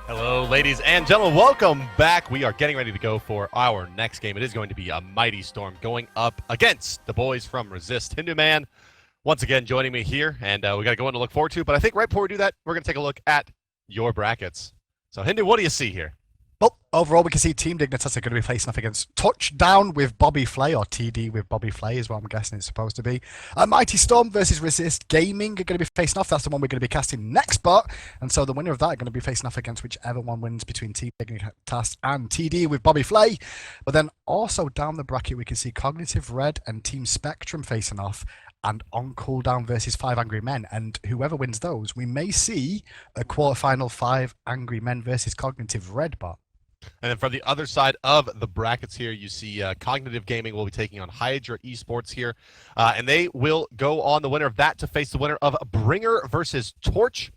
Hello, ladies and gentlemen. Welcome back. We are getting ready to go for our next game. It is going to be a Mighty Størm going up against the boys from Resist. Hindu Man, once again, joining me here, and we got to go in to look forward to. But I think right before we do that, we're going to take a look at your brackets. So, Hindu, what do you see here? Well, overall, we can see Team Dignitas are going to be facing off against Touchdown with Bobby Flay, or TD with Bobby Flay is what I'm guessing it's supposed to be. Mighty Størm versus Resist Gaming are going to be facing off. That's the one we're going to be casting next spot. And so the winner of that are going to be facing off against whichever one wins between Team Dignitas and TD with Bobby Flay. But then also down the bracket, we can see Cognitive Red and Team Spectrum facing off, and On Cooldown versus 5 Angry Men. And whoever wins those, we may see a quarterfinal 5 Angry Men versus Cognitive Red bot. And then from the other side of the brackets here, you see Cognitive Gaming will be taking on hi-rez Esports here. And they will go on the winner of that to face the winner of Bringer versus Torch.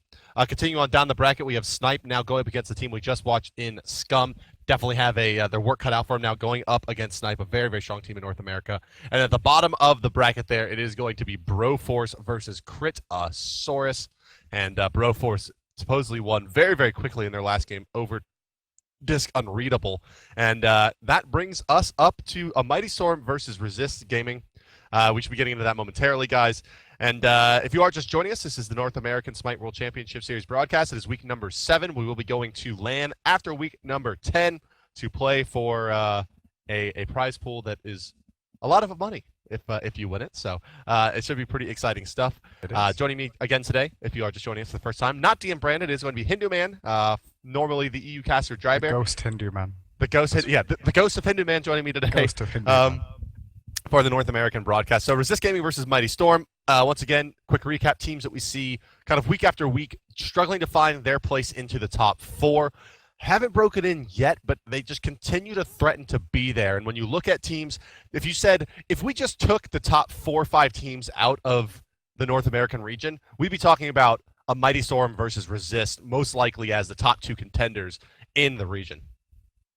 Continuing on down the bracket, we have Snipe now going up against the team we just watched in Scum. Definitely have their work cut out for them now going up against Snipe, a very, very strong team in North America. And at the bottom of the bracket there, it is going to be Broforce versus Critasaurus. And Broforce supposedly won very, very quickly in their last game over Disc Unreadable. And that brings us up to a Mighty Størm versus Resist Gaming. We should be getting into that momentarily, guys. And if you are just joining us, this is the North American Smite World Championship Series broadcast. It is week number 7. We will be going to LAN after week number 10 to play for a prize pool that is a lot of money if you win it. So it should be pretty exciting stuff. Joining me again today, if you are just joining us for the first time, not DM Brandon, it is going to be Hindu Man, normally the EU caster Drybear. Ghost Hindu Man. The ghost of Hindu Man joining me today. Ghost of Hindu Man. For the North American broadcast. So Resist Gaming versus Mighty Størm. Once again, quick recap, teams that we see kind of week after week struggling to find their place into the top 4. Haven't broken in yet, but they just continue to threaten to be there. And when you look at teams, if we just took the top 4 or 5 teams out of the North American region, we'd be talking about a Mighty Størm versus Resist, most likely as the top 2 contenders in the region.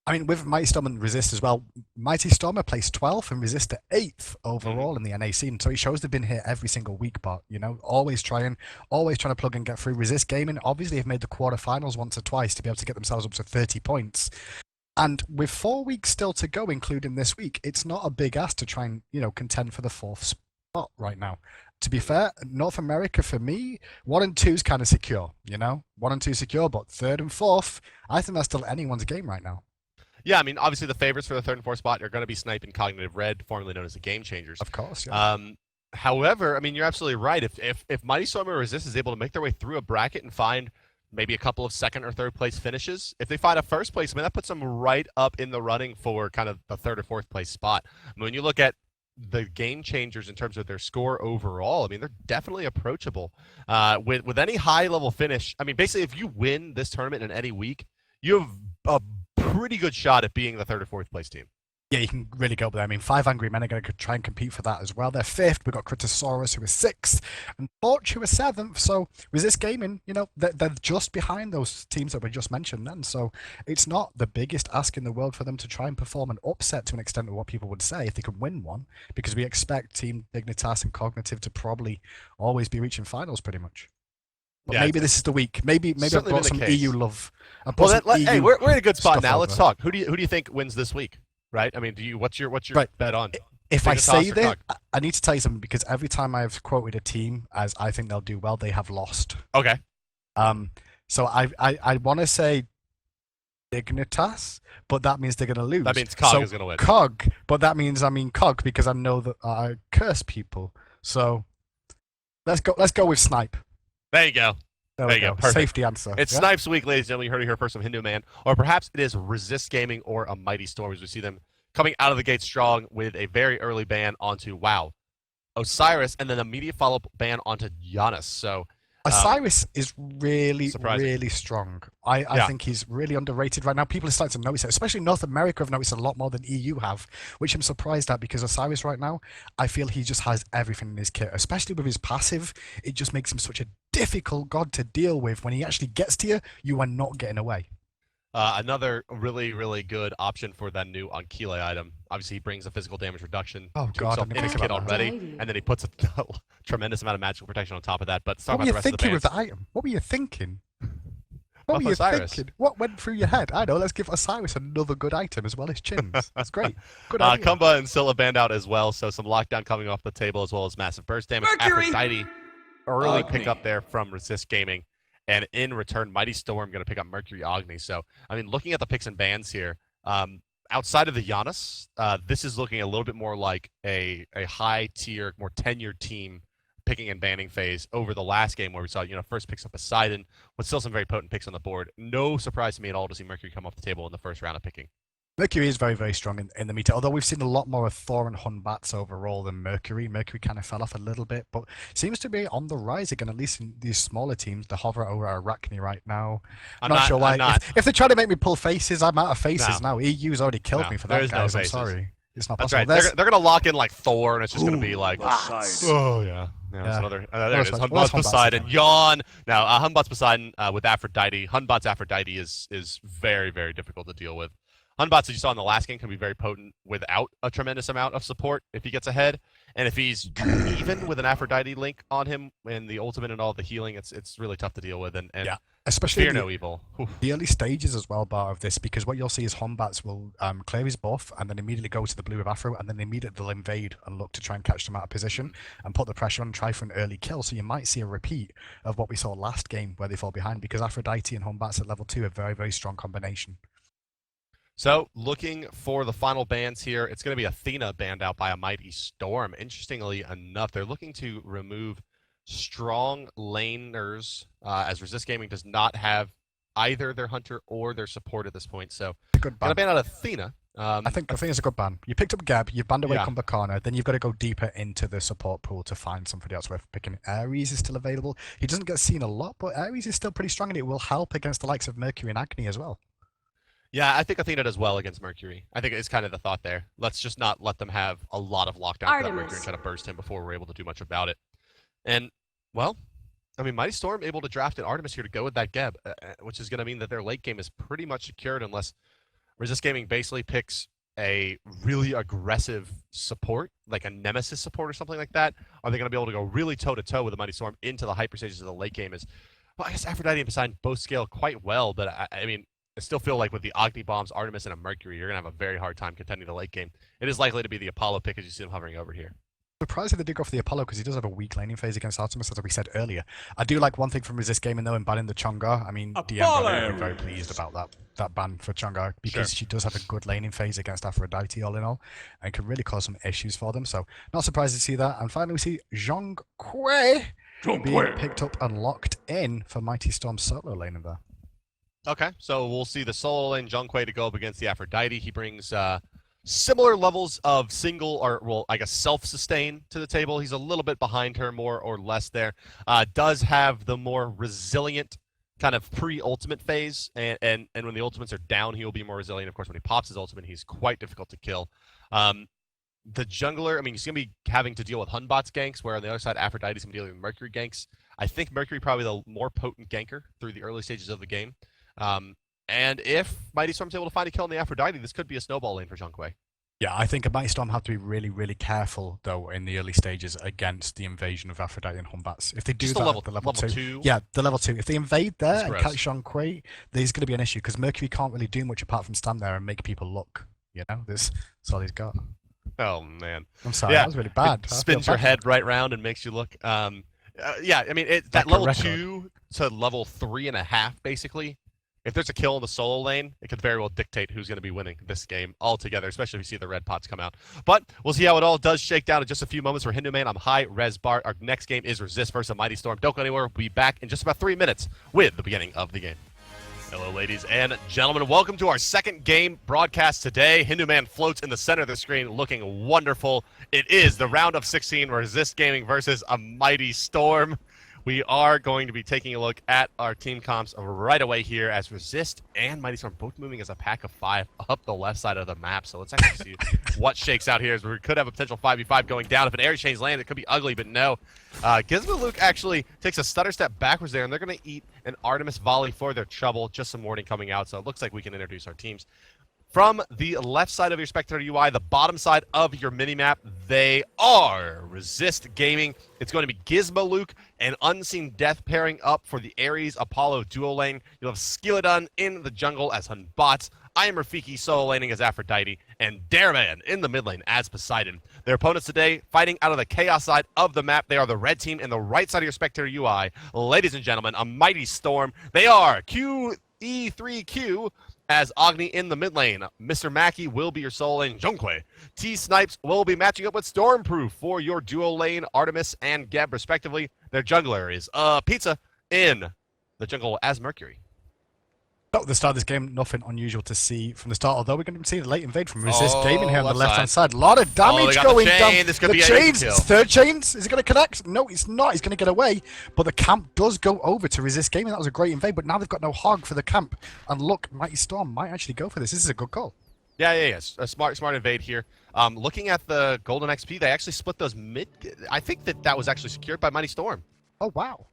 I mean, with Mighty Størm and Resist as well, Mighty Størm are placed 12th and Resist are 8th overall in the NA scene. So it shows they've been here every single week, but, you know, always trying to plug and get through. Resist Gaming obviously have made the quarterfinals once or twice to be able to get themselves up to 30 points. And with 4 weeks still to go, including this week, it's not a big ask to try and, you know, contend for the 4th spot right now. To be fair, North America, for me, 1 and 2 is kind of secure, you know? 1 and 2 secure, but 3rd and 4th, I think that's still anyone's game right now. Yeah, I mean, obviously the favorites for the 3rd and 4th spot are going to be Snipe and Cognitive Red, formerly known as the Game Changers. Of course, yeah. However, I mean, you're absolutely right. If Mighty Størm or Resist is able to make their way through a bracket and find maybe a couple of 2nd or 3rd place finishes, if they find a 1st place, I mean, that puts them right up in the running for kind of the 3rd or 4th place spot. I mean, when you look at the Game Changers in terms of their score overall, I mean, they're definitely approachable. With any high-level finish, I mean, basically, if you win this tournament in any week, you have a pretty good shot at being the 3rd or 4th place team. Yeah, you can really go there. I mean, 5 Angry Men are going to try and compete for that as well. They're 5th. We've got Critasaurus, who is 6th, and Torch, who is 7th. So Resist Gaming, you know, they're just behind those teams that we just mentioned then. So it's not the biggest ask in the world for them to try and perform an upset to an extent of what people would say if they could win one, because we expect Team Dignitas and Cognitive to probably always be reaching finals pretty much. But maybe this is the week. Maybe I brought some EU love. Hey, we're in a good spot now. Let's talk. Who do you think wins this week? Right? I mean, what's your bet on? If I say that, I need to tell you something, because every time I've quoted a team as I think they'll do well, they have lost. Okay. So I want to say Dignitas, but that means they're going to lose. That means Cog is going to win. Cog, but that means Cog, because I know that I curse people. So let's go with Snipe. There you go. There you go. Perfect. Safety answer. It's Snipes week, ladies and gentlemen. You heard it here first from Hindu Man. Or perhaps it is Resist Gaming or a Mighty Størm, as we see them coming out of the gate strong with a very early ban onto Osiris, and then immediate follow-up ban onto Giannis. So Osiris is really strong. I Yeah. think he's really underrated right now. People are starting to notice it, especially North America have noticed a lot more than EU have, which I'm surprised at, because Osiris right now, I feel he just has everything in his kit, especially with his passive. It just makes him such a difficult god to deal with. When he actually gets to you, you are not getting away. Another really, really good option for that new Ankile item. Obviously, he brings a physical damage reduction to himself in his kit already, and then he puts a tremendous amount of magical protection on top of that. But let's talk about the rest of the bands. What were you thinking with the item? What were you thinking? What Buff were you Osiris. thinking? What went through your head? I know, let's give Osiris another good item as well as chins. That's great. Good idea. Kumba and Scylla banned out as well, so some lockdown coming off the table as well as massive burst damage. Mercury! Aphrodite, early Agni. pick up there from Resist Gaming. And in return, Mighty Storm going to pick up Mercury Agni. So, I mean, looking at the picks and bans here, outside of the Giannis, this is looking a little bit more like a high-tier, more tenured team picking and banning phase over the last game where we saw, first picks up Poseidon, with still some very potent picks on the board. No surprise to me at all to see Mercury come off the table in the first round of picking. Mercury is very, very strong in the meta, although we've seen a lot more of Thor and Hunbats overall than Mercury. Mercury kind of fell off a little bit, but seems to be on the rise again, at least in these smaller teams. The hover over Arachne right now. I'm not sure why. If they're trying to make me pull faces, I'm out of faces now. EU's already killed me for that, guys. I'm sorry. It's not possible. That's right. They're going to lock in like Thor, and it's just going to be like, Oh, yeah. Yeah. Another, there it is. Hunbats Poseidon. Yawn. Now, Hunbats Poseidon with Aphrodite. Hunbats Aphrodite is very, very difficult to deal with. Hunbats, as you saw in the last game, can be very potent without a tremendous amount of support if he gets ahead. And if he's even with an Aphrodite link on him and the ultimate and all the healing, it's really tough to deal with. And yeah, especially fear no evil. The early stages as well, Bar, of this, because what you'll see is Hunbats will clear his buff and then immediately go to the blue with Afro, and then immediately they'll invade and look to try and catch them out of position and put the pressure on and try for an early kill. So you might see a repeat of what we saw last game where they fall behind, because Aphrodite and Hunbats at level 2 are very, very strong combination. So, looking for the final bans here, it's going to be Athena banned out by a Mighty Storm. Interestingly enough, they're looking to remove strong laners, as Resist Gaming does not have either their Hunter or their support at this point. So, good going to ban. ban out Athena. I think Athena's a good ban. You picked up Geb, you've banned away Yeah. Kumbhakana, then you've got to go deeper into the support pool to find somebody else worth picking. Ares is still available. He doesn't get seen a lot, but Ares is still pretty strong, and it will help against the likes of Mercury and Agni as well. Yeah, I think Athena does well against Mercury. I think it's kind of the thought there. Let's just not let them have a lot of lockdown for that Mercury and try to burst him before we're able to do much about it. And, well, I mean, Mighty Storm able to draft an Artemis here to go with that Geb, which is going to mean that their late game is pretty much secured unless Resist Gaming basically picks a really aggressive support, like a Nemesis support or something like that. Are they going to be able to go really toe-to-toe with the Mighty Storm into the hyper stages of the late game? Well, I guess Aphrodite and Poseidon both scale quite well, but I mean, I still feel like with the Agni Bombs, Artemis, and a Mercury, you're going to have a very hard time contending the late game. It is likely to be the Apollo pick as you see him hovering over here. Surprised if they did go for the Apollo, because he does have a weak laning phase against Artemis, as we said earlier. I do like one thing from Resist Gaming, though, in banning the Chonga. I mean, DM will be very pleased about that ban for Chonga, because she does have a good laning phase against Aphrodite, all in all, and can really cause some issues for them. So, not surprised to see that. And finally, we see Zhonghui being picked up and locked in for Mighty Storm's solo lane in there. Okay, so we'll see the solo lane Zhonghui to go up against the Aphrodite. He brings similar levels of single, or well, I guess self-sustain to the table. He's a little bit behind her, more or less there. Does have the more resilient kind of pre-ultimate phase, and when the ultimates are down, he will be more resilient. Of course, when he pops his ultimate, he's quite difficult to kill. The jungler, I mean, he's going to be having to deal with Hunbot's ganks, where on the other side, Aphrodite's going to be dealing with Mercury ganks. I think Mercury probably the more potent ganker through the early stages of the game. And if Mighty Storm's able to find a kill on the Aphrodite, this could be a snowball lane for Zhonghui. Yeah, I think a Mighty Storm have to be really, really careful, though, in the early stages against the invasion of Aphrodite and Hunbats. If they do just that the level, at the level 2. Yeah, the level 2. If they invade there and gross. catch Zhonghui, there's going to be an issue, because Mercury can't really do much apart from stand there and make people look. You know, that's all he's got. Oh, man. I'm sorry, yeah, that was really bad. It spins your head right round and makes you look. Yeah, I mean, that level 2 to level 3.5, basically. If there's a kill in the solo lane, it could very well dictate who's going to be winning this game altogether, especially if you see the red pots come out. But we'll see how it all does shake down in just a few moments. For Hindu Man, I'm hi-rez Bart. Our next game is Resist versus Mighty Storm. Don't go anywhere. We'll be back in just about 3 minutes with the beginning of the game. Hello, ladies and gentlemen. Welcome to our second game broadcast today. Hindu Man floats in the center of the screen looking wonderful. It is the round of 16 Resist Gaming versus a Mighty Storm. We are going to be taking a look at our team comps right away here as Resist and Mighty Storm both moving as a pack of 5 up the left side of the map. So let's actually see what shakes out here, as we could have a potential 5v5 going down. If an air chains land, it could be ugly, but no. Gizmo Luke actually takes a stutter step backwards there, and they're going to eat an Artemis volley for their trouble. Just some warning coming out, so it looks like we can introduce our teams. From the left side of your spectator UI, the bottom side of your minimap, they are Resist Gaming. It's going to be Gizmo Luke and Unseen Death pairing up for the Ares Apollo duo lane. You'll have Skilladon in the jungle as Hun bots. I am Rafiki solo laning as Aphrodite, and Dareman in the mid lane as Poseidon. Their opponents today, fighting out of the chaos side of the map, they are the red team in the right side of your spectator UI. Ladies and gentlemen, a mighty Størm. They are QE3Q as Agni in the mid lane. Mr. Mackey will be your solo lane, Jonkwe. T-Snipes will be matching up with Stormproof for your duo lane, Artemis and Geb, respectively. Their jungler is Pizza in the jungle as Mercury. At the start of this game, nothing unusual to see from the start, although we're going to see the late invade from Resist Gaming here on the left-hand side. A lot of damage going down. This could be chains, it's third chains. Is it going to connect? No, it's not. He's going to get away. But the camp does go over to Resist Gaming. That was a great invade, but now they've got no hog for the camp. And look, Mighty Størm might actually go for this. This is a good call. Yeah. A smart invade here. Looking at the golden XP, they actually split those mid. I think that was actually secured by Mighty Størm. Oh, wow.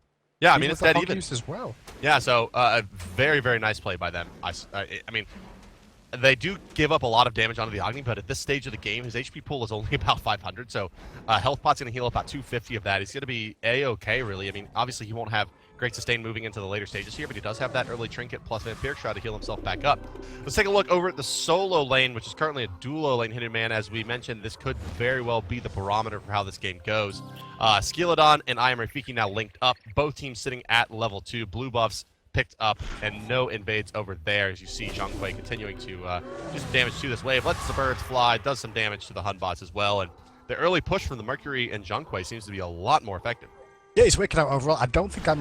Yeah, I mean, it's dead even. As well. Yeah, so a very, very nice play by them. I mean, they do give up a lot of damage onto the Agni, but at this stage of the game, his HP pool is only about 500, so health pot's going to heal about 250 of that. He's going to be A-okay, really. I mean, obviously, he won't have great sustain moving into the later stages here, but he does have that early trinket plus Vampiric Shroud to heal himself back up. Let's take a look over at the solo lane, which is currently a duo lane hidden man. As we mentioned, this could very well be the barometer for how this game goes. Skilladon and I am Rafiki now linked up. Both teams sitting at level 2. Blue buffs picked up and no invades over there, as you see Jonkwe continuing to do some damage to this wave. Lets the birds fly, does some damage to the Hun bots as well, and the early push from the Mercury and Jonkwe seems to be a lot more effective. Yeah, he's working out overall. I don't think I am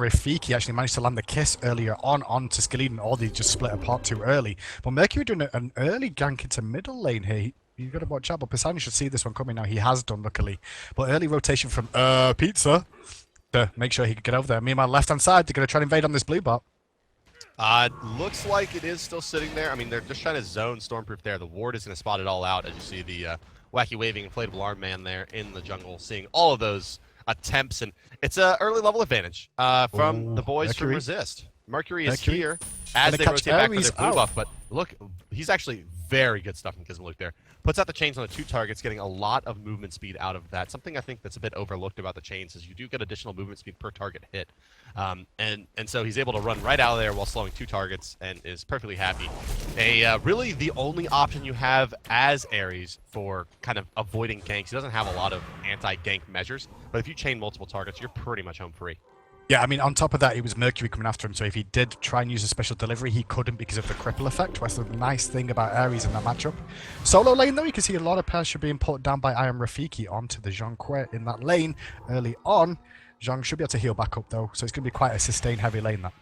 Rafiki actually managed to land the kiss earlier onto Skilladon, or they just split apart too early. But Mercury doing an early gank into middle lane here. You've got to watch out, but Poseidon should see this one coming now. He has done, luckily. But early rotation from Pizza to make sure he could get over there. Meanwhile, left-hand side, they're going to try and invade on this blue bot. Looks like it is still sitting there. I mean, they're just trying to zone Stormproof there. The ward is going to spot it all out, as you see the wacky waving inflatable arm man there in the jungle, seeing all of those attempts, and it's an early level advantage from the boys from Resist. Mercury is here as they rotate back for their blue buff, but look, he's actually very good stuff from Gizmo Luke there. Puts out the chains on the 2 targets, getting a lot of movement speed out of that. Something I think that's a bit overlooked about the chains is you do get additional movement speed per target hit. And so he's able to run right out of there while slowing 2 targets and is perfectly happy. Really the only option you have as Ares for kind of avoiding ganks. He doesn't have a lot of anti-gank measures, but if you chain multiple targets, you're pretty much home free. Yeah, I mean, on top of that, it was Mercury coming after him, so if he did try and use a special delivery, he couldn't because of the cripple effect. That's the nice thing about Ares in that matchup. Solo lane, though, you can see a lot of pressure being put down by I am Rafiki onto the Jonkwe in that lane early on. Zhang should be able to heal back up, though, so it's going to be quite a sustained-heavy lane, that.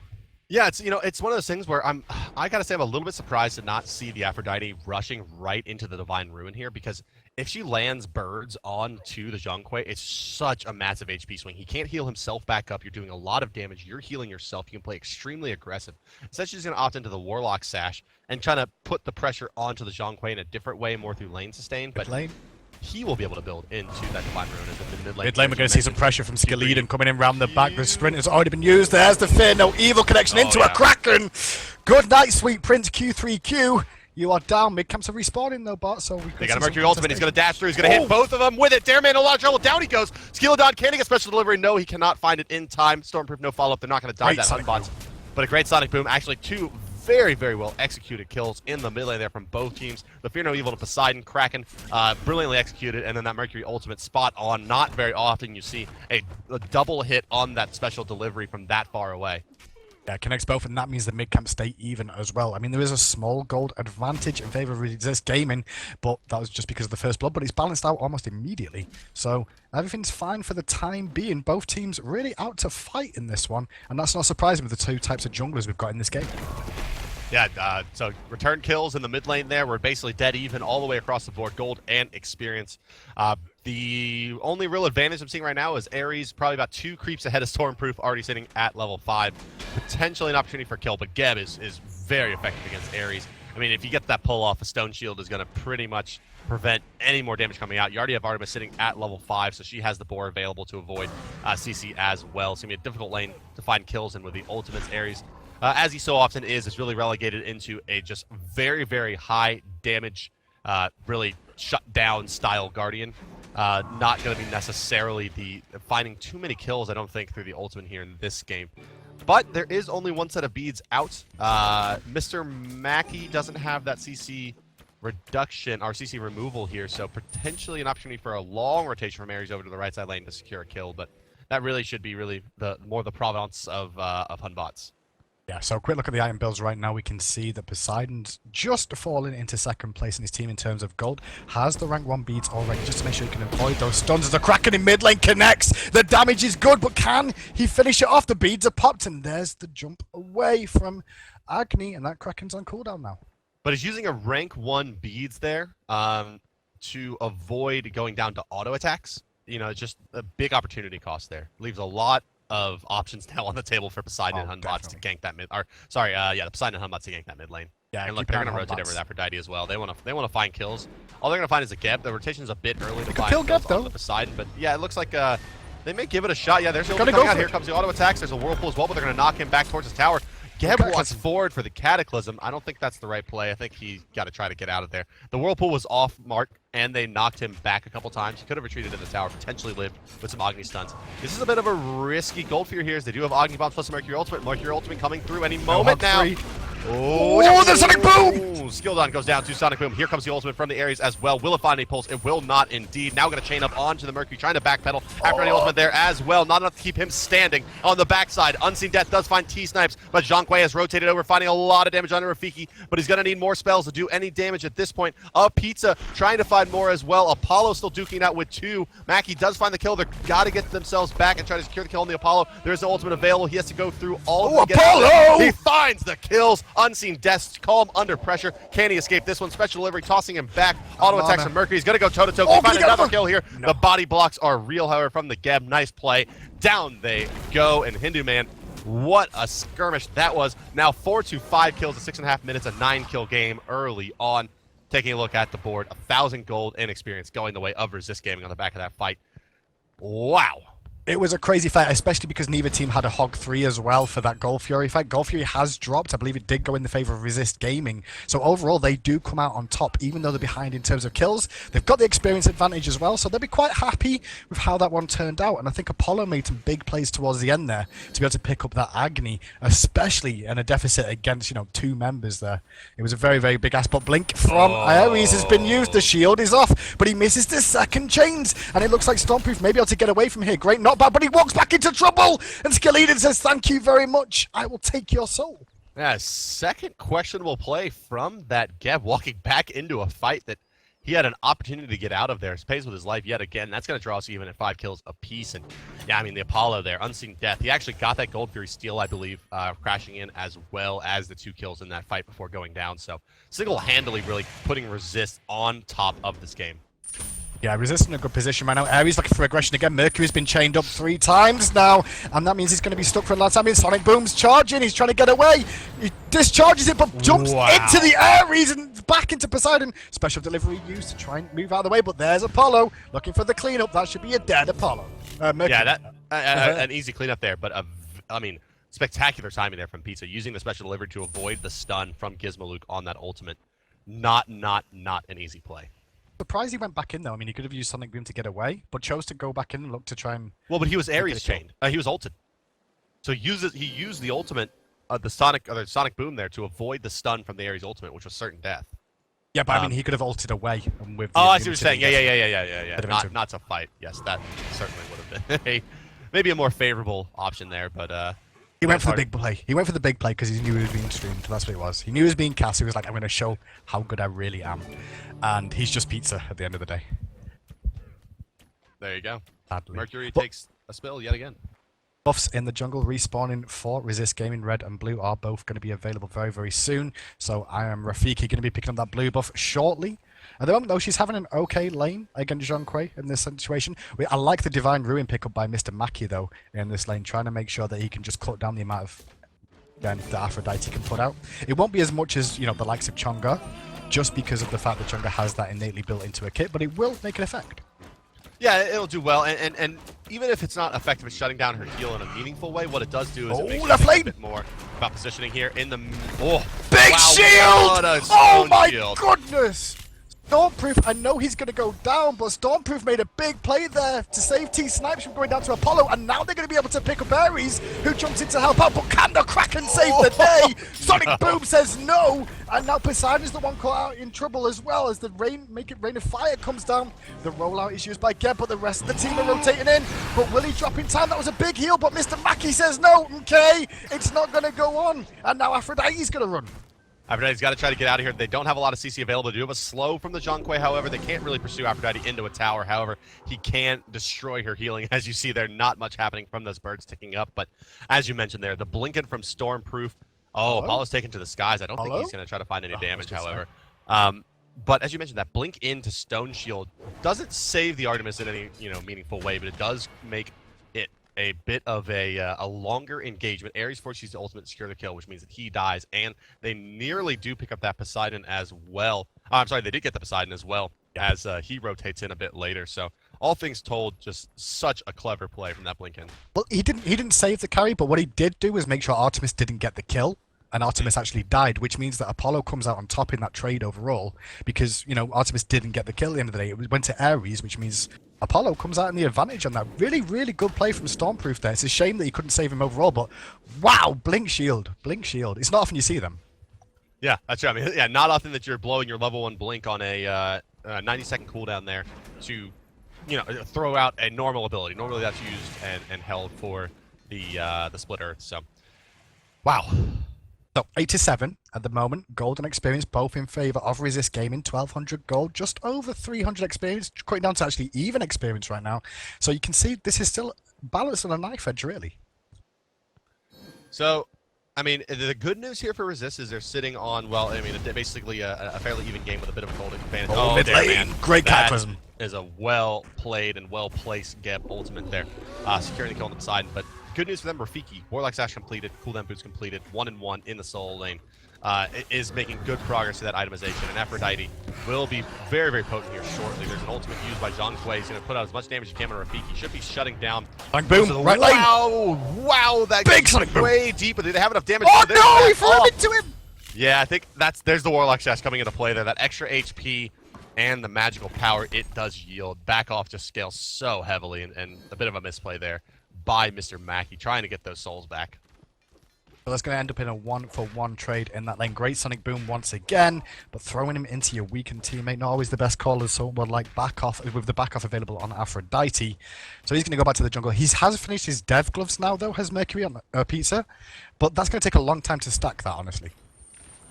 Yeah, it's one of those things where I gotta say I'm a little bit surprised to not see the Aphrodite rushing right into the Divine Ruin here, because if she lands birds onto the Jonkwe, it's such a massive HP swing. He can't heal himself back up. You're doing a lot of damage. You're healing yourself. You can play extremely aggressive. Instead, she's gonna opt into the Warlock Sash and trying to put the pressure onto the Jonkwe in a different way, more through lane sustain. But lane. He will be able to build into that Divine Ruin as the mid lane. Mid lane, we're going to see some pressure from Skilladon coming in round the back. The sprint has already been used. There's the fear. No evil connection into a Kraken. Good night, sweet Prince Q3Q. You are down. Mid camps are respawning though, bot. So we they got a Mercury ultimate. He's going to dash through. He's going to hit both of them with it. Dareman in a lot of trouble. Down he goes. Skilladon can he get special delivery? No, he cannot find it in time. Stormproof, no follow up. They're not going to die that Unbots. But a great Sonic Boom. Actually, 2 very, very well executed kills in the mid lane there from both teams. The Fear No Evil to Poseidon, Kraken, brilliantly executed, and then that Mercury ultimate spot on. Not very often you see a double hit on that special delivery from that far away. Yeah, connects both, and that means the mid-camp stay even as well. I mean, there is a small gold advantage in favor of Resist Gaming, but that was just because of the first blood, but it's balanced out almost immediately. So everything's fine for the time being. Both teams really out to fight in this one, and that's not surprising with the 2 types of junglers we've got in this game. Yeah, so return kills in the mid lane there. We're basically dead even all the way across the board, gold and experience. The only real advantage I'm seeing right now is Ares probably about 2 creeps ahead of Stormproof, already sitting at level 5. Potentially an opportunity for kill, but Geb is very effective against Ares. I mean, if you get that pull off, a Stone Shield is going to pretty much prevent any more damage coming out. You already have Artemis sitting at level 5, so she has the boar available to avoid CC as well. It's going to be a difficult lane to find kills in with the ultimates. Ares as he so often is really relegated into a just very, very high damage, really shut down style Guardian. Not going to be necessarily finding too many kills, I don't think, through the ultimate here in this game. But there is only one set of beads out. Mr. Mackey doesn't have that CC reduction or CC removal here, so potentially an opportunity for a long rotation from Ares over to the right side lane to secure a kill. But that really should be more the province of Hunbots. Yeah, so a quick look at the item builds right now. We can see that Poseidon's just fallen into second place in his team in terms of gold. Has the rank 1 beads already, just to make sure he can avoid those stuns as the Kraken in mid lane connects. The damage is good, but can he finish it off? The beads are popped, and there's the jump away from Agni, and that Kraken's on cooldown now. But he's using a rank 1 beads there to avoid going down to auto attacks. You know, it's just a big opportunity cost there. Leaves a lot of options now on the table for Poseidon and Hunbots to gank that mid. Or sorry, the Poseidon and Hunbots to gank that mid lane. Yeah, and look, they're gonna rotate over that Aphrodite as well. They wanna find kills. All they're gonna find is a Geb. The rotation's a bit early to find kills on the Poseidon, but yeah, it looks like they may give it a shot. Yeah, there's the coming out. Here comes the auto attacks. There's a whirlpool as well, but they're gonna knock him back towards his tower. Geb wants forward for the Cataclysm. I don't think that's the right play. I think he got to try to get out of there. The whirlpool was off mark, and they knocked him back a couple times. He could have retreated in the tower, potentially lived with some Agni stuns. This is a bit of a risky gold for you here, as they do have Agni bombs plus a Mercury ultimate. Mercury ultimate coming through any moment now. Oh, the Sonic Boom! Skilldon goes down to Sonic Boom. Here comes the ultimate from the Ares as well. Will it find a pulse? It will not indeed. Now going to chain up onto the Mercury, trying to backpedal after any ultimate there as well. Not enough to keep him standing on the backside. Unseen Death does find T-Snipes, but Zhonghui has rotated over, finding a lot of damage on Rafiki, but he's going to need more spells to do any damage at this point. Pizza trying to find more as well. Apollo still duking out with 2. Mackie does find the kill. They've got to get themselves back and try to secure the kill on the Apollo. There's no ultimate available. He has to go through all of the Apollo! He finds the kills. Unseen Death, calm under pressure. Can he escape this one? Special delivery tossing him back. Auto attacks from Mercury. He's going to go toe-to-toe. Can find another kill here. No. The body blocks are real, however, from the Geb. Nice play. Down they go, and Hindu Man, what a skirmish that was. Now 4 to 5 kills in 6.5 minutes, a 9-kill game early on. Taking a look at the board, 1,000 gold and experience going the way of Resist Gaming on the back of that fight. Wow. It was a crazy fight, especially because neither team had a Hog 3 as well for that Gold Fury fight. Gold Fury has dropped. I believe it did go in the favor of Resist Gaming. So overall, they do come out on top, even though they're behind in terms of kills. They've got the experience advantage as well, so they'll be quite happy with how that one turned out. And I think Apollo made some big plays towards the end there to be able to pick up that Agni, especially in a deficit against, 2 members there. It was a very, very big ass. But Blink from Ares has been used. The shield is off, but he misses the second chains. And it looks like Stormproof may be able to get away from here. Great knockback. But he walks back into trouble, and Skeleton says, "Thank you very much. I will take your soul." Yeah, second questionable play from that Geb, walking back into a fight that he had an opportunity to get out of there. He pays with his life yet again. That's going to draw us even at 5 kills apiece. And yeah, I mean, the Apollo there, Unseen Death. He actually got that Gold Fury steal, I believe, crashing in, as well as the 2 kills in that fight before going down. So single-handedly really putting Resist on top of this game. Yeah, Resist in a good position right now. Ares looking for aggression again. Mercury's been chained up 3 times now, and that means he's going to be stuck for a last time. Sonic Boom's charging. He's trying to get away. He discharges it, but jumps into the Ares and back into Poseidon. Special delivery used to try and move out of the way, but there's Apollo looking for the cleanup. That should be a dead Apollo. Mercury. Yeah, an easy cleanup there, but I mean, spectacular timing there from Pizza, using the special delivery to avoid the stun from Gizmaluke on that ultimate. Not an easy play. Surprised he went back in though. I mean, he could have used Sonic Boom to get away, but chose to go back in and look to try and. Well, but he was Ares chained. He was ulted, so he used the ultimate, the Sonic Boom there to avoid the stun from the Ares ultimate, which was certain death. Yeah, but I mean, he could have ulted away and with. I see what you're saying. Yeah. Not to fight. Yes, that certainly would have been maybe a more favorable option there, but. He went for the big play. He went for the big play because he knew he was being streamed. That's what it was. He knew he was being cast. He was like, I'm going to show how good I really am. And he's just Pizza at the end of the day. There you go. Sadly. Mercury takes a spill yet again. Buffs in the jungle respawning for Resist Gaming. Red and blue are both going to be available very, very soon. So I am Rafiki going to be picking up that blue buff shortly. At the moment, though, she's having an okay lane against Zhonghui in this situation. I like the Divine Ruin pickup by Mr. Mackey, though, in this lane, trying to make sure that he can just cut down the amount of that Aphrodite can put out. It won't be as much as, the likes of Chonga, just because of the fact that Chonga has that innately built into a kit, but it will make an effect. Yeah, it'll do well, and even if it's not effective at shutting down her heal in a meaningful way, what it does do is it makes you left think a lane. bit more about positioning here in the... Big wow, shield! what a Oh stone my shield. goodness! Stormproof, I know he's going to go down, but Stormproof made a big play there to save T-Snipes from going down to Apollo, and now they're going to be able to pick up Ares, who jumps in to help out, but can the Kraken save the day? Sonic Boom says no, and now Poseidon's the one caught out in trouble as well, as the rain of fire comes down. The rollout is used by Geb, but the rest of the team are rotating in, but will he drop in time? That was a big heal, but Mr. Mackey says no, okay, it's not going to go on, and now Aphrodite's going to run. Aphrodite's got to try to get out of here. They don't have a lot of CC available. They do have a slow from the Zhonghui, however. They can't really pursue Aphrodite into a tower. However, he can destroy her healing. As you see there, not much happening from those birds ticking up. But as you mentioned there, the Blinken from Stormproof. Oh, Apollo's taken to the skies. I don't think he's going to try to find any damage, however. But as you mentioned, that blink into Stone Shield doesn't save the Artemis in any meaningful way, but it does make it a bit of a longer engagement. Ares forces the ultimate to secure the kill, which means that he dies, and they nearly do pick up that Poseidon as well. I'm sorry, they did get the Poseidon as well, as he rotates in a bit later. So all things told, just such a clever play from that Blinken. Well, he didn't save the carry, but what he did do was make sure Artemis didn't get the kill, and Artemis actually died, which means that Apollo comes out on top in that trade overall, because Artemis didn't get the kill at the end of the day. It went to Ares, which means Apollo comes out in the advantage on that. Really, really good play from Stormproof there. It's a shame that he couldn't save him overall, but wow, Blink Shield. It's not often you see them. Yeah, that's right. I mean, yeah, not often that you're blowing your level 1 Blink on a 90-second cooldown there to, throw out a normal ability. Normally that's used and held for the Split Earth. So, wow. So 87 at the moment, gold and experience both in favor of Resist Gaming. 1200 gold, just over 300 experience, cutting down to actually even experience right now. So you can see this is still balanced on a knife edge, really. So, I mean, the good news here for Resist is they're sitting on, well, I mean, basically a fairly even game with a bit of a gold advantage. Oh, mid lane, great Cataclysm. Is a well-played and well-placed Geb ultimate there, securing the kill on the Poseidon. But good news for them, Rafiki, Warlock Sash completed, cooldown boots completed, 1-1 in the solo lane. It is making good progress to that itemization, and Aphrodite will be very, very potent here shortly. There's an ultimate used by Zhang Kui. He's going to put out as much damage as he can on Rafiki. Should be shutting down. Boom, right lane. Wow, that big goes Sonic Boom. Way deep, but they have enough damage. Oh no, he threw him into him! Yeah, I think there's the Warlock Sash coming into play there. That extra HP and the magical power it does yield. Back off just scales so heavily, and a bit of a misplay there by Mr. Mackey, trying to get those souls back. So that's going to end up in a 1-for-1 trade in that lane. Great Sonic Boom once again, but throwing him into your weakened teammate, not always the best call, as someone like back off, with the back off available on Aphrodite. So he's going to go back to the jungle. He has finished his dev gloves now, though, has Mercury on Pizza, but that's going to take a long time to stack that, honestly.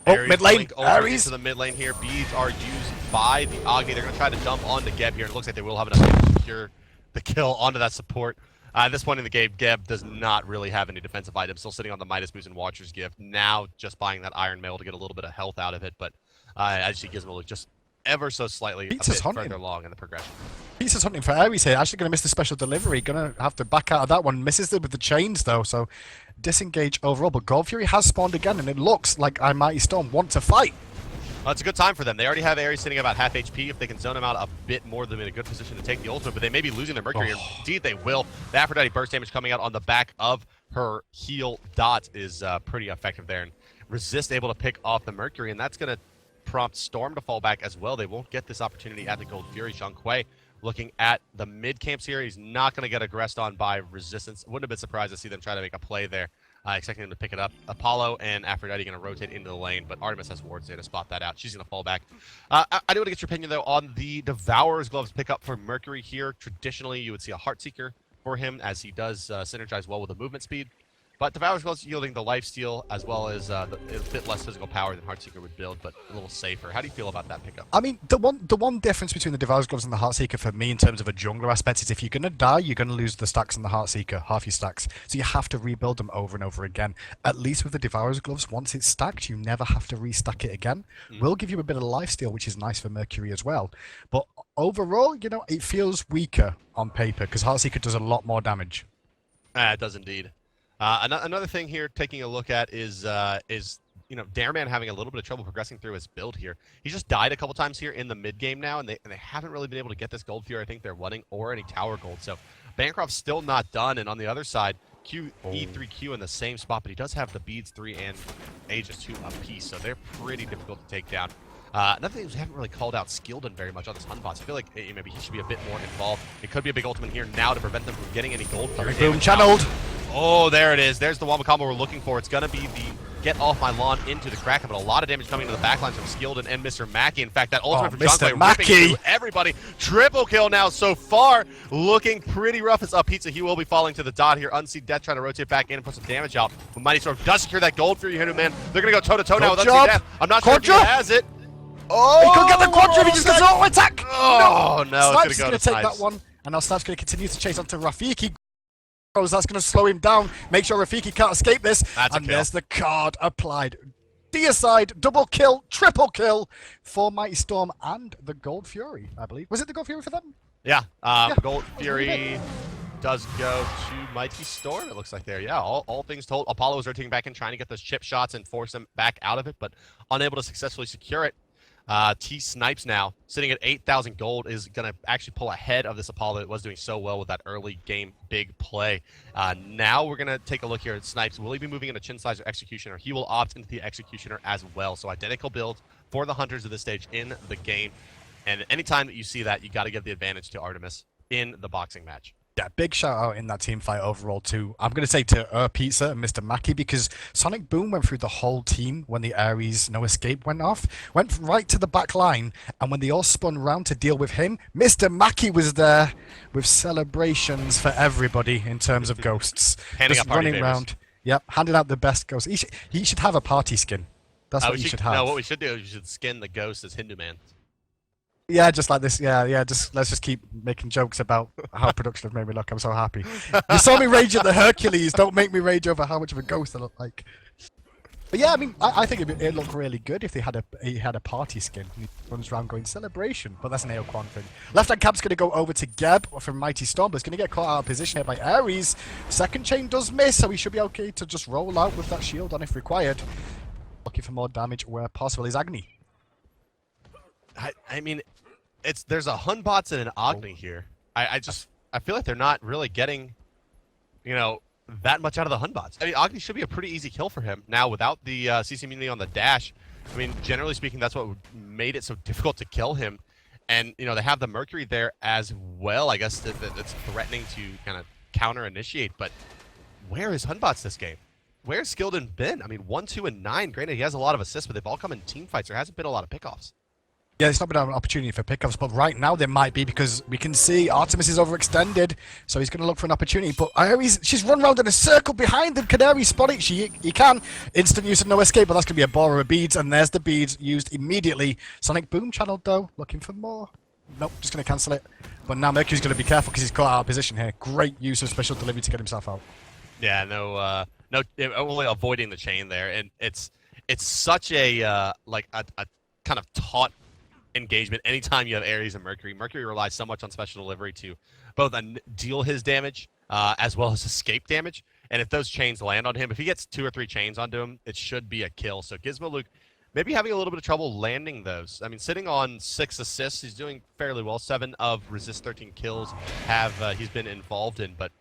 Ares mid lane, Ares. Into the mid lane here. Beads are used by the Agni. They're going to try to dump onto Geb here. It looks like they will have enough to secure the kill onto that support. At this point in the game, Geb does not really have any defensive items. Still sitting on the Midas Boost and Watcher's Gift. Now just buying that Iron Mail to get a little bit of health out of it. But as you see Gizmo look just ever so slightly a bit further along in the progression. Pizza's hunting for Ares here. Actually going to miss the special delivery. Going to have to back out of that one. Misses it with the chains, though. So disengage overall. But Gold Fury has spawned again. And it looks like Mighty Størm want to fight. Well, it's a good time for them. They already have Ares sitting about half HP. If they can zone him out a bit more, they're in a good position to take the ultimate, but they may be losing their Mercury. Indeed, they will. The Aphrodite burst damage coming out on the back of her heal dot is pretty effective there. And Resist able to pick off the Mercury, and that's going to prompt Størm to fall back as well. They won't get this opportunity at the Gold Fury. Zhang Kui looking at the mid camps here. He's not going to get aggressed on by Resistance. Wouldn't have been surprised to see them try to make a play there. Expecting them to pick it up. Apollo and Aphrodite going to rotate into the lane, but Artemis has wards there to spot that out. She's going to fall back. I do want to get your opinion, though, on the Devourer's Gloves pick up for Mercury here. Traditionally, you would see a Heartseeker for him, as he does synergize well with the movement speed. But Devourer's Gloves yielding the lifesteal, as well as a bit less physical power than Heartseeker would build, but a little safer. How do you feel about that pickup? I mean, the one difference between the Devourer's Gloves and the Heartseeker for me in terms of a jungler aspect is if you're going to die, you're going to lose the stacks on the Heartseeker, half your stacks. So you have to rebuild them over and over again. At least with the Devourer's Gloves, once it's stacked, you never have to restack it again. Will give you a bit of lifesteal, which is nice for Mercury as well. But overall, it feels weaker on paper because Heartseeker does a lot more damage. It does indeed. Another thing here, taking a look at is Dareman having a little bit of trouble progressing through his build here. He just died a couple times here in the mid game now, and they haven't really been able to get this Gold Fury I think they're wanting or any tower gold. So Bancroft's still not done, and on the other side, E3Q in the same spot, but he does have the beads 3 and Aegis 2 apiece, so they're pretty difficult to take down. Another thing is we haven't really called out Skilden very much on this Hun bots. I feel like maybe he should be a bit more involved. It could be a big ultimate here now to prevent them from getting any gold. Boom channeled. Oh, there it is. There's the wombo combo we're looking for. It's going to be the get off my lawn into the Kraken, but a lot of damage coming into the backlines from Skilden and Mr. Mackey. In fact, that ultimate from John ripping through everybody. Triple kill now so far. Looking pretty rough. It's up Pizza. He will be falling to the dot here. Unseen Death trying to rotate back in and put some damage out. But Mighty Storm does secure that gold for you, man. They're going to go toe-to-toe now with Unseen Death. I'm not sure if he has it. Oh, he could get the quadra if he just gets auto attack. Oh, no. Snipes It's going to take that one. And now Snipes going to continue to chase onto Rafiki. That's going to slow him down. Make sure Rafiki can't escape this. And there's the card applied. Deicide, double kill, triple kill for Mighty Storm and the Gold Fury, I believe. Was it the Gold Fury for them? Yeah. Gold Fury does go to Mighty Storm, it looks like there. Yeah, all things told. Apollo is rotating back in, trying to get those chip shots and force them back out of it, but unable to successfully secure it. T Snipes now, sitting at 8,000 gold, is going to actually pull ahead of this Apollo that was doing so well with that early game big play. Now we're going to take a look here at Snipes. Will he be moving into Chin Slice or Executioner? He will opt into the Executioner as well. So identical builds for the Hunters of this stage in the game. And anytime that you see that, you got to give the advantage to Artemis in the boxing match. Yeah, big shout out in that team fight overall too. I'm going to say to Pizza and Mr. Mackey, because Sonic Boom went through the whole team when the Ares No Escape went off, went right to the back line, and when they all spun round to deal with him, Mr. Mackey was there with celebrations for everybody in terms of ghosts. Handing just out party running around. Yep, handing out the best ghosts. He should have a party skin. That's what he should have. No, what we should do is we should skin the ghost as Hindu Man. Yeah, just like this. Yeah. Let's just keep making jokes about how production have made me look. I'm so happy. You saw me rage at the Hercules. Don't make me rage over how much of a ghost I look like. But yeah, I mean, I think it'd look really good if he had a party skin. He runs around going celebration, but that's an AO Quan thing. Left hand cap's going to go over to Geb from Mighty Storm, but it's going to get caught out of position here by Ares. Second chain does miss, so he should be okay to just roll out with that shield on if required. Looking for more damage where possible is Agni. I mean, there's a Hun bots and an Agni here. I feel like they're not really getting, that much out of the Hun bots. I mean, Agni should be a pretty easy kill for him. Now, without the CC immunity on the dash, I mean, generally speaking, that's what made it so difficult to kill him. And, they have the Mercury there as well. I guess that's threatening to kind of counter-initiate. But where is Hun bots this game? Where's Skilden been? I mean, 1, 2, and 9. Granted, he has a lot of assists, but they've all come in team fights. There hasn't been a lot of pickoffs. Yeah, it's not been an opportunity for pickups, but right now there might be, because we can see Artemis is overextended, so he's going to look for an opportunity. But she's run around in a circle behind him. Canary spot it. He can. Instant use of No Escape, but that's going to be a borrow of beads, and there's the beads used immediately. Sonic Boom channeled, though, looking for more. Nope, just going to cancel it. But now Mercury's going to be careful because he's caught out of position here. Great use of special delivery to get himself out. Yeah, only avoiding the chain there, and it's such a kind of taut engagement anytime you have Ares and Mercury. Mercury relies so much on special delivery to both deal his damage as well as escape damage, and if those chains land on him, if he gets 2 or 3 chains onto him, it should be a kill. So Gizmo Luke maybe having a little bit of trouble landing those. I mean, sitting on 6 assists, he's doing fairly well. 7 of Resist 13 kills he's been involved in, but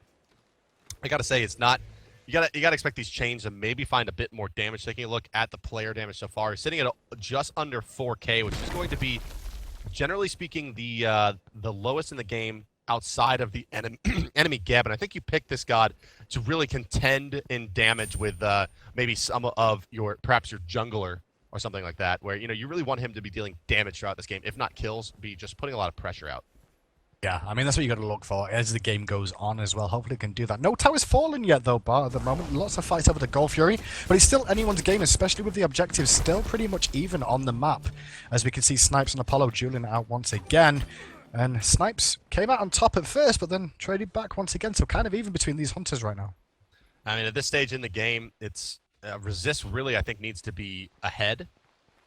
I gotta say, it's not. You gotta expect these chains to maybe find a bit more damage. Taking a look at the player damage so far, he's sitting at just under 4K, which is going to be, generally speaking, the lowest in the game outside of the enemy Geb. And I think you picked this god to really contend in damage with maybe some of perhaps your jungler or something like that, where you really want him to be dealing damage throughout this game, if not kills, be just putting a lot of pressure out. Yeah, I mean, that's what you got to look for as the game goes on as well. Hopefully it can do that. No tower's fallen yet, though, Bart, at the moment. Lots of fights over the Gold Fury, but it's still anyone's game, especially with the objectives still pretty much even on the map. As we can see Snipes and Apollo dueling it out once again. And Snipes came out on top at first, but then traded back once again, so kind of even between these hunters right now. I mean, at this stage in the game, it's Resist really, I think, needs to be ahead,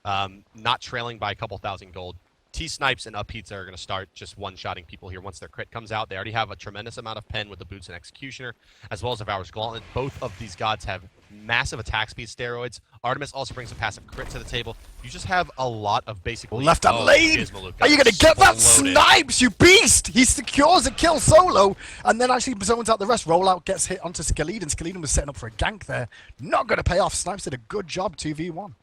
not trailing by a couple thousand gold. T-Snipes and Pizza are going to start just one-shotting people here once their crit comes out. They already have a tremendous amount of pen with the Boots and Executioner, as well as Devourer's Gauntlet. Both of these gods have massive attack speed steroids. Artemis also brings a passive crit to the table. You just have a lot of basically... Left hand lane! Are you going to get that? Snipes, you beast! He secures a kill solo, and then actually zones out the rest. Rollout gets hit onto Skeleton. Skeleton was setting up for a gank there. Not going to pay off. Snipes did a good job 2v1.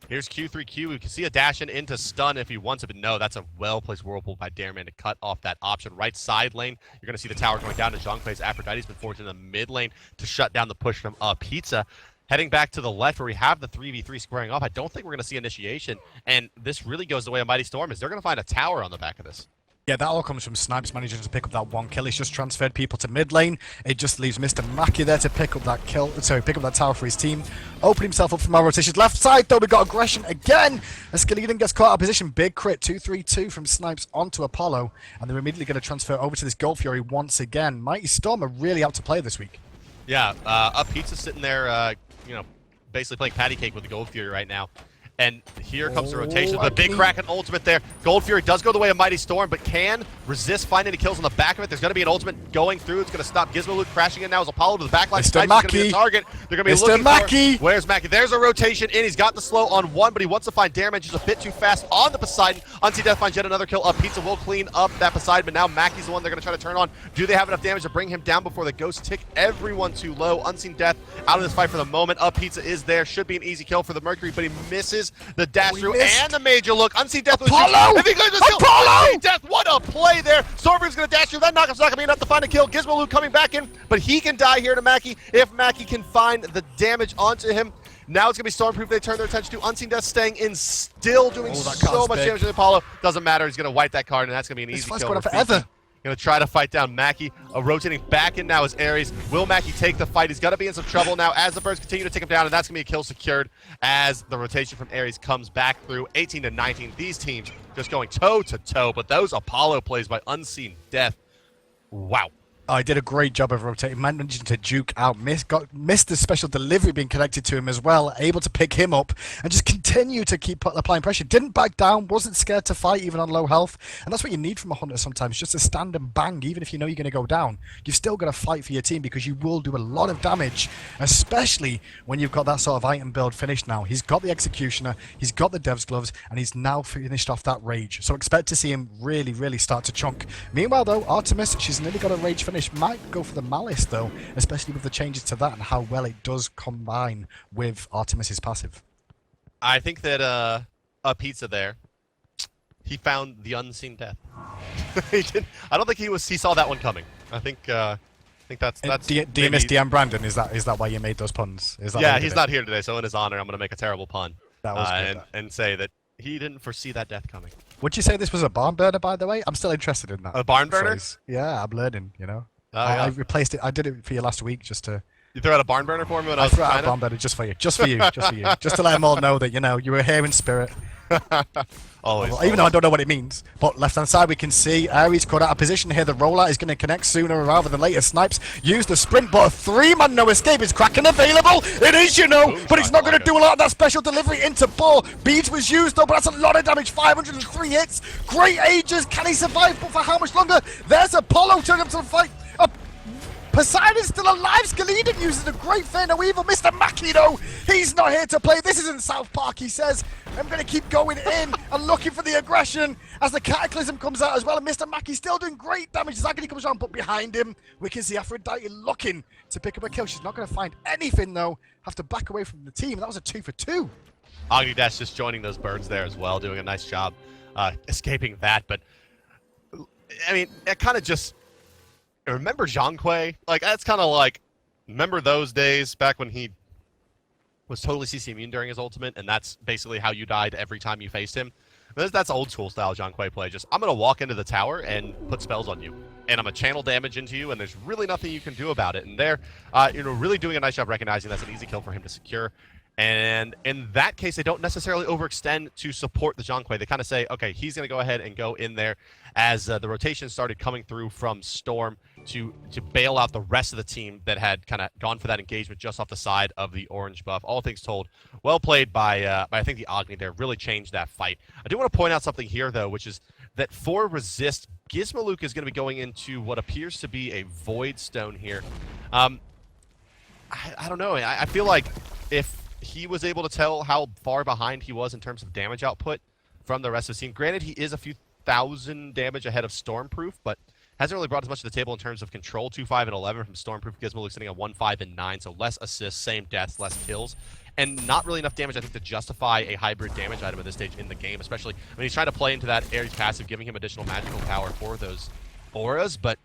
Here's Q3Q. We can see a dash in into stun if he wants it, but no, that's a well-placed whirlpool by Dareman to cut off that option. Right side lane, you're going to see the tower going down to Zhongkui's Aphrodite's been forced in the mid lane to shut down the push from Pizza. Heading back to the left where we have the 3v3 squaring off, I don't think we're going to see initiation, and this really goes the way of Mighty Størm, is they're going to find a tower on the back of this. Yeah, that all comes from Snipes managing to pick up that one kill. He's just transferred people to mid lane. It just leaves Mr. Mackie there to pick up that kill. Sorry, pick up that tower for his team. Open himself up from our rotations. Left side, though, we got aggression again. As Skeleton gets caught out of position. Big crit, 2-3-2 from Snipes onto Apollo. And they're immediately going to transfer over to this Gold Fury once again. Mighty Størm are really out to play this week. Yeah, Pizza's sitting there, you know, basically playing patty cake with the Gold Fury right now. And here comes the rotation. The big Kraken ultimate there. Gold Fury does go the way of Mighty Størm, but can resist, find any kills on the back of it. There's going to be an ultimate going through. It's going to stop Gizmo Luke crashing in now as Apollo to the backline. Mr. Going to be a target. They're going to be looking Mackie. for... Where's Mackie? There's a rotation in. He's got the slow on one, but he wants to find Dareman just a bit too fast on the Poseidon. Unseen Death finds yet another kill. Pizza will clean up that Poseidon, but now Mackie's the one they're going to try to turn on. Do they have enough damage to bring him down before the ghosts tick everyone too low? Unseen Death out of this fight for the moment. Pizza is there. Should be an easy kill for the Mercury, but he misses the dash through and the major look. Unseen Death was Apollo! If he goes to kill, Unseen Death, what a play there. Stormberg's going to dash through. That knockup's not going to be enough to find a kill. Gizmo Luke coming back in, but he can die here to Mackie if Mackie can find the damage onto him. Now it's going to be Stormproof they turn their attention to. Unseen Death staying in, still doing so much damage to Apollo. Doesn't matter. He's going to wipe that card, and that's going to be an easy kill. This fight's going on forever. Going to try to fight down Mackie. Rotating back in now is Ares. Will Mackie take the fight? He's going to be in some trouble now as the birds continue to take him down, and that's going to be a kill secured as the rotation from Ares comes back through. 18-19. These teams just going toe-to-toe, but those Apollo plays by Unseen Death. Wow. I did a great job of rotating, managing to juke out, missed the special delivery being connected to him as well, able to pick him up and just continue to keep applying pressure. Didn't back down, wasn't scared to fight even on low health, and that's what you need from a hunter sometimes, just to stand and bang, even if you know you're going to go down. You've still got to fight for your team because you will do a lot of damage, especially when you've got that sort of item build finished now. He's got the Executioner, he's got the Dev's Gloves, and he's now finished off that Rage. So expect to see him really, really start to chunk. Meanwhile though, Artemis, she's nearly got a Rage finish. Might go for the Malice though, especially with the changes to that and how well it does combine with Artemis's passive. I think that Pizza there, he found the Unseen Death. I don't think he saw that one coming. I think that's. Do you miss DM Brandon? Is that why you made those puns? Is that yeah, he's not here today, so in his honor, I'm going to make a terrible pun. That was good, and say that he didn't foresee that death coming. Would you say this was a barn burner, by the way? I'm still interested in that. A barn burner? Phrase. Yeah, I'm learning, you know. Yeah. I replaced it. I did it for you last week just to... You threw out a barn burner for me when I was threw out a barn burner just for you. Just for you. Just to let them all know that, you know, you were here in spirit. Always. Well, even though I don't know what it means. But left-hand side, we can see Ares caught out of position here. The rollout is going to connect sooner rather than later. Snipes use the sprint, but a three-man no escape is Kraken available. It is, you know, but it's not going to do a lot of that special delivery into Ball. Beads was used, though, but that's a lot of damage. 503 hits. Great ages. Can he survive? But for how much longer? There's Apollo turning up to the fight. Poseidon's still alive. Skeleton uses a great Fear No Evil. Mr. Mackie, though, he's not here to play. This isn't South Park, he says. I'm going to keep going in and looking for the aggression as the Cataclysm comes out as well. And Mr. Mackie's still doing great damage as Agony comes around, but behind him, we can see Aphrodite looking to pick up a kill. She's not going to find anything, though. Have to back away from the team. That was a 2 for 2. Agni Dash just joining those birds there as well, doing a nice job escaping that. But, I mean, it kind of just... Remember Zhongkui? Like, that's kind of like, remember those days back when he was totally CC immune during his ultimate, and that's basically how you died every time you faced him? That's old school style Zhongkui play. Just, I'm going to walk into the tower and put spells on you, and I'm going to channel damage into you, and there's really nothing you can do about it. And they're, you know, really doing a nice job recognizing that's an easy kill for him to secure. And in that case, they don't necessarily overextend to support the Zhonghui. They kind of say, okay, he's going to go ahead and go in there as the rotation started coming through from Størm to bail out the rest of the team that had kind of gone for that engagement just off the side of the orange buff. All things told, well played by I think the Agni there. Really changed that fight. I do want to point out something here, though, which is that for Resist, Gizmaluke is going to be going into what appears to be a Void Stone here. I don't know. I feel like if he was able to tell how far behind he was in terms of damage output from the rest of the team. Granted, he is a few thousand damage ahead of Stormproof, but hasn't really brought as much to the table in terms of control. 2-5 and 11 from Stormproof. Gizmaluke sitting at 1-5 and 9, so less assists, same deaths, less kills, and not really enough damage, I think, to justify a hybrid damage item at this stage in the game, especially when he's trying to play into that Ares passive, giving him additional magical power for those auras, but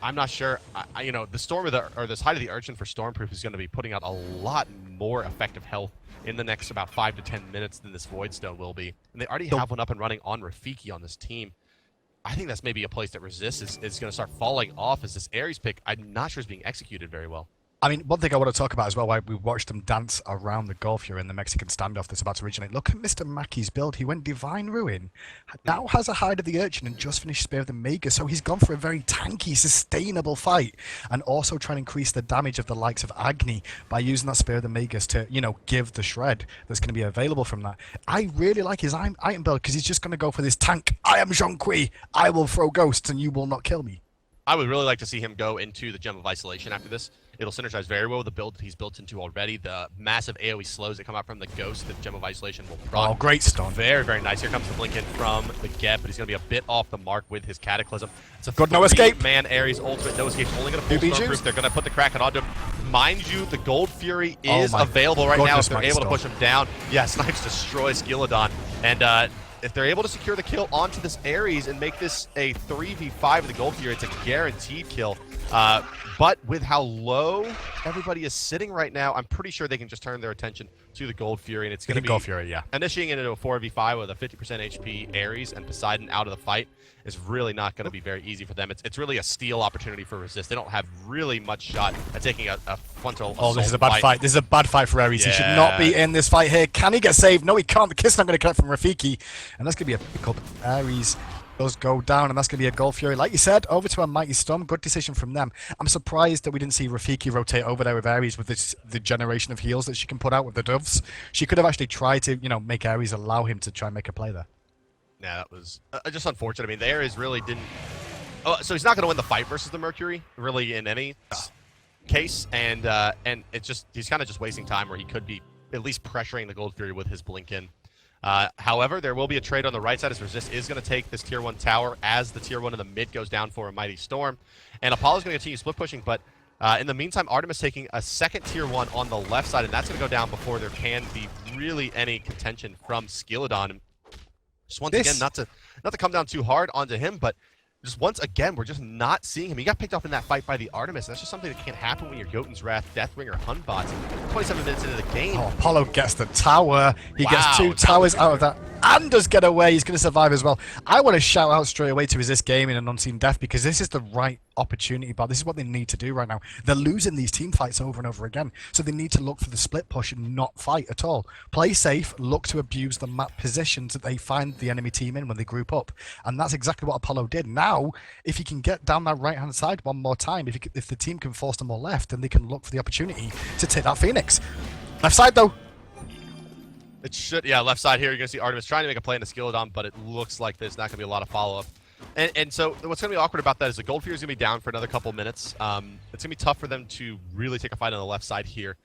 I'm not sure. You know, the Storm or this Hide of the Urchin for Stormproof is going to be putting out a lot more effective health in the next about 5 to 10 minutes than this Void Stone will be. And they already have one up and running on Rafiki on this team. I think that's maybe a place that Resist is going to start falling off as this Ares pick, I'm not sure is being executed very well. I mean, one thing I want to talk about as well, why we watched them dance around the Gulf here in the Mexican standoff that's about to originate. Look at Mr. Mackey's build. He went Divine Ruin, now has a Hide of the Urchin, and just finished Spear of the Magus. So he's gone for a very tanky, sustainable fight, and also trying to increase the damage of the likes of Agni by using that Spear of the Magus to, you know, give the shred that's going to be available from that. I really like his item build because he's just going to go for this tank. I am Zhonghui. I will throw ghosts and you will not kill me. I would really like to see him go into the Gem of Isolation after this. It'll synergize very well with the build that he's built into already. The massive AoE slows that come out from the Ghost that Gem of Isolation will proc. Oh, great stun. Very, very nice. Here comes the blink in from the Get, but he's going to be a bit off the mark with his Cataclysm. It's a good no escape. Man Ares ultimate, no escape. Only going to pull Stormproof. They're going to put the Kraken onto him. Mind you, the Gold Fury is available right now if they're able to push him down. Yeah, Snipes destroys Skilladon. And if they're able to secure the kill onto this Ares and make this a 3v5 with the Gold Fury, it's a guaranteed kill. But with how low everybody is sitting right now, I'm pretty sure they can just turn their attention to the Gold Fury, and it's going to be Gold Fury, yeah. Initiating it into a 4v5 with a 50% HP Ares and Poseidon out of the fight is really not going to be very easy for them. It's really a steal opportunity for Resist. They don't have really much shot at taking a frontal assault. This is a bad fight. This is a bad fight for Ares. Yeah. He should not be in this fight here. Can he get saved? No, he can't. The kiss is not going to connect from Rafiki, and that's going to be a pickup. Ares does go down, and that's going to be a Gold Fury. Like you said, over to a Mighty Størm. Good decision from them. I'm surprised that we didn't see Rafiki rotate over there with Ares with the generation of heals that she can put out with the doves. She could have actually tried to, you know, make Ares allow him to try and make a play there. Yeah, that was just unfortunate. I mean, the Ares really didn't... Oh, so he's not going to win the fight versus the Mercury, really, in any case. And it's just... He's kind of just wasting time where he could be at least pressuring the Gold Fury with his blink in. However, there will be a trade on the right side as Resist is going to take this tier 1 tower as the tier 1 in the mid goes down for a Mighty Størm. And Apollo's going to continue split pushing, but in the meantime, Artemis taking a second tier 1 on the left side, and that's going to go down before there can be really any contention from Skilladon. And just once again, not to come down too hard onto him, but just once again, we're just not seeing him. He got picked off in that fight by the Artemis. That's just something that can't happen when you're Jotun's Wrath, Deathwing, or Hunbots. 27 minutes into the game. Oh, Apollo gets the tower. He gets 2 towers out of that. And does get away. He's going to survive as well. I want to shout out straight away to Resist Gaming and Unseen Death because this is the right opportunity, but this is what they need to do right now. They're losing these team fights over and over again, so they need to look for the split push and not fight at all. Play safe, look to abuse the map positions that they find the enemy team in when they group up, and that's exactly what Apollo did. Now, if he can get down that right-hand side one more time, if the team can force them all left, then they can look for the opportunity to take that Phoenix. Left side, though. It should, yeah, left side here, you're going to see Artemis trying to make a play into Skilladon, but it looks like there's not going to be a lot of follow-up. And so what's going to be awkward about that is the Gold Fury is going to be down for another couple minutes. It's going to be tough for them to really take a fight on the left side here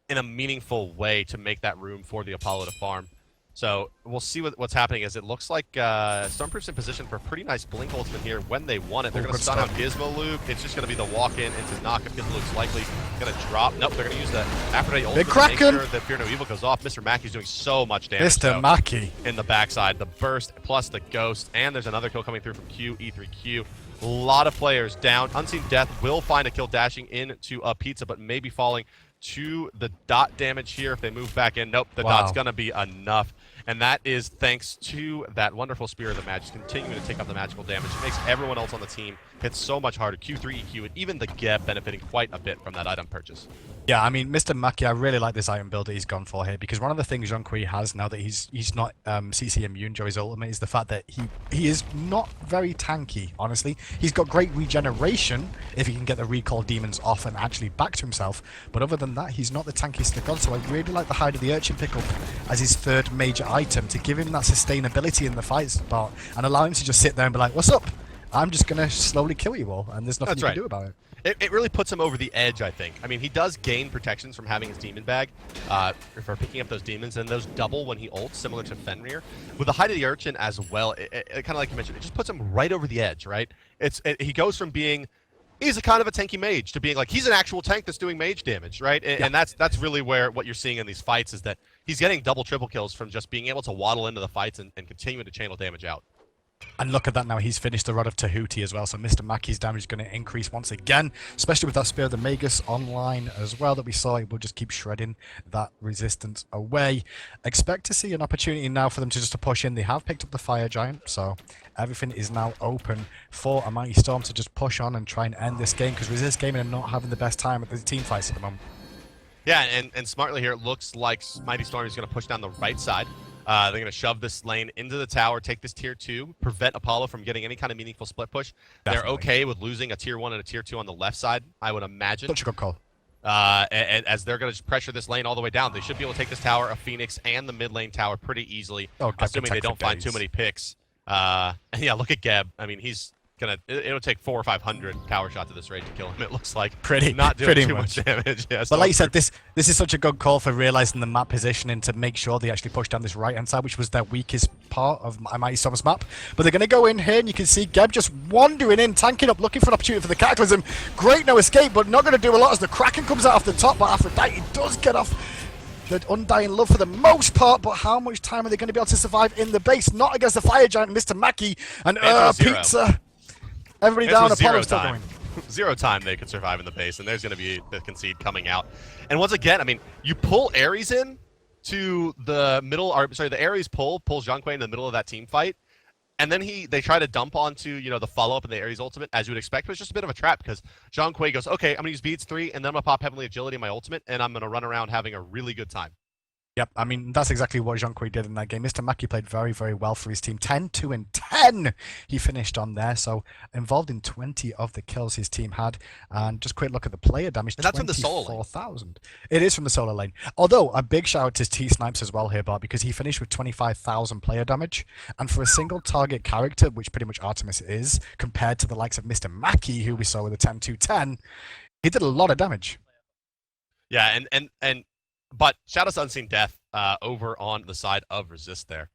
in a meaningful way to make that room for the Apollo to farm. So we'll see what's happening as it looks like Stormproof's in position for a pretty nice blink ultimate here when they want it. They're going to stun out Gizmaluke. It's just going to be the walk-in into knock if Gizmaluke's likely going to drop. Nope, they're going to use the Aphrodite ultimate to make sure that Fear No Evil goes off. Mr. Mackey's doing so much damage. Mr. Mackey. In the backside. The burst plus the ghost. And there's another kill coming through from Q, E3Q. A lot of players down. Unseen Death will find a kill dashing into a pizza, but maybe falling to the dot damage here. If they move back in, nope, the Wow. dot's going to be enough. And that is thanks to that wonderful Spear of the Magi continuing to take up the magical damage. It makes everyone else on the team hit so much harder. Q3 EQ, and even the Geb benefiting quite a bit from that item purchase. Yeah, I mean, Mr. Maki, I really like this item build that he's gone for here, because one of the things Zhonghui has now that he's not CC immune during his ultimate is the fact that he is not very tanky, honestly. He's got great regeneration if he can get the recall demons off and actually back to himself, but other than that, he's not the tankiest of the gods, so I really like the Hide of the Urchin pickup as his third major item to give him that sustainability in the fight spot and allow him to just sit there and be like, what's up? I'm just going to slowly kill you all, and there's nothing you can do about it. It really puts him over the edge, I think. I mean, he does gain protections from having his demon bag, for picking up those demons, and those double when he ults, similar to Fenrir. With the Hide of the Urchin as well, it kind of like you mentioned, it just puts him right over the edge, right? He goes from being, he's a kind of a tanky mage, to being like, he's an actual tank that's doing mage damage, right? And that's really where what you're seeing in these fights is that he's getting double, triple kills from just being able to waddle into the fights and continuing to channel damage out. And look at that now, he's finished the Rod of Tahuti as well, so Mr. Maki's damage is going to increase once again, especially with that Spear of the Magus online as well that we saw. It will just keep shredding that resistance away. Expect to see an opportunity now for them to just to push in. They have picked up the Fire Giant, so everything is now open for a Mighty Størm to just push on and try and end this game, because Resist Gaming are not having the best time at the team fights at the moment. Yeah, and smartly here, it looks like Mighty Størm is going to push down the right side. They're going to shove this lane into the tower, take this tier 2, prevent Apollo from getting any kind of meaningful split push. Definitely. They're okay with losing a tier 1 and a tier 2 on the left side, I would imagine. Such a good call. And as they're going to pressure this lane all the way down, they should be able to take this tower, a Phoenix, and the mid lane tower pretty easily, assuming they don't find too many picks. And yeah, look at Geb. I mean, he's it'll take 400 or 500 tower shots at this rate to kill him. It looks like not doing too much damage. Yeah, but like you said, this is such a good call for realizing the map positioning to make sure they actually push down this right hand side, which was their weakest part of Mighty Størm's map. But they're going to go in here, and you can see Geb just wandering in, tanking up, looking for an opportunity for the Cataclysm. Great, no escape, but not going to do a lot as the Kraken comes out off the top. But Aphrodite does get off the Undying Love for the most part, but how much time are they going to be able to survive in the base? Not against the Fire Giant, Mr. Maki, and Pizza. Everybody down, Apollo's still going. 0 time they could survive in the base, and there's going to be the concede coming out. And once again, I mean, you pull Ares in to the middle, or sorry, the Ares pulls Zhonghui in the middle of that team fight, and then they try to dump onto, the follow-up in the Ares ultimate, as you would expect, but it's just a bit of a trap, because Zhonghui goes, okay, I'm going to use Beads 3, and then I'm going to pop Heavenly Agility in my ultimate, and I'm going to run around having a really good time. Yep, I mean, that's exactly what Zhonghui did in that game. Mr. Maki played very, very well for his team. 10, 2, and 10 he finished on there, so involved in 20 of the kills his team had. And just quick look at the player damage, and that's from the solo lane. 24,000. It is from the solo lane. Although, a big shout out to T-Snipes as well here, Bart, because he finished with 25,000 player damage. And for a single target character, which pretty much Artemis is, compared to the likes of Mr. Maki, who we saw with the 10, 2, 10, he did a lot of damage. Yeah, but Shadow's Unseen Death over on the side of Resist there.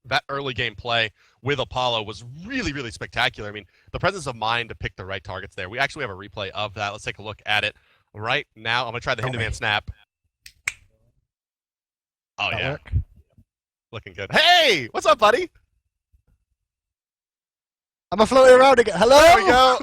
That early game play with Apollo was really, really spectacular. I mean, the presence of mind to pick the right targets there. We actually have a replay of that. Let's take a look at it right now. I'm going to try the Hinduman snap. Oh, yeah. Work? Looking good. Hey! What's up, buddy? I'm floating around again. Hello? There we go.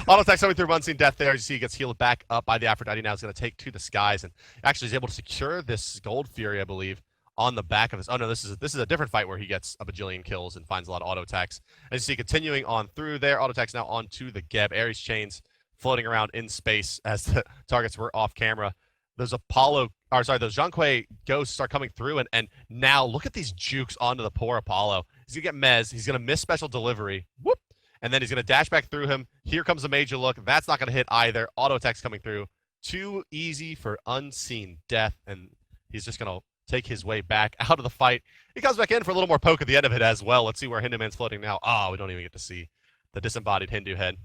Auto attack coming through Unseen Death there. As you see, he gets healed back up by the Aphrodite. Now he's going to take to the skies and actually is able to secure this Gold Fury, I believe, on the back of his. Oh no, this is a different fight where he gets a bajillion kills and finds a lot of auto attacks. As you see, continuing on through there, auto attacks now onto the Geb. Ares chains floating around in space as the targets were off camera. Those Zhonghui ghosts are coming through, and now look at these jukes onto the poor Apollo. He's going to get Mez. He's going to miss special delivery. Whoop! And then he's going to dash back through him. Here comes a major look. That's not going to hit either. Auto attacks coming through. Too easy for Unseen Death, and he's just going to take his way back out of the fight. He comes back in for a little more poke at the end of it as well. Let's see where Hinduman's floating now. Oh, we don't even get to see the disembodied Hindu head.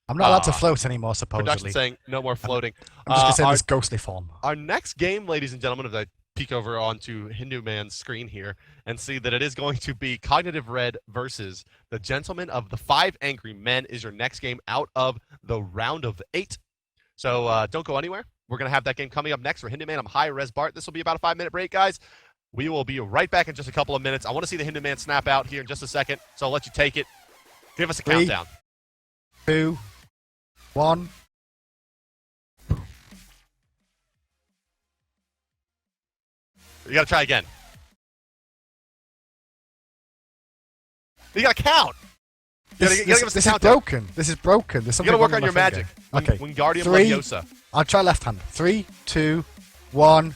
I'm not allowed to float anymore, supposedly. Production saying no more floating. I'm just going to say this ghostly form. Our next game, ladies and gentlemen, if I peek over onto Hinduman's screen here and see that it is going to be Cognitive Red versus the Gentlemen of the 5 Angry Men is your next game out of the round of 8. So don't go anywhere. We're going to have that game coming up next for Hinduman. I'm hi-rez Bart. This will be about a 5-minute break, guys. We will be right back in just a couple of minutes. I want to see the Hinduman snap out here in just a second, so I'll let you take it. Give us a 3, countdown. 2, 1. You gotta try again. You gotta count. You gotta give us the This is countdown. broken. This is broken. There's You something gotta work wrong on with your my finger. magic. Okay. Wingardium Three. Leviosa. I'll try left hand. 3, 2, 1.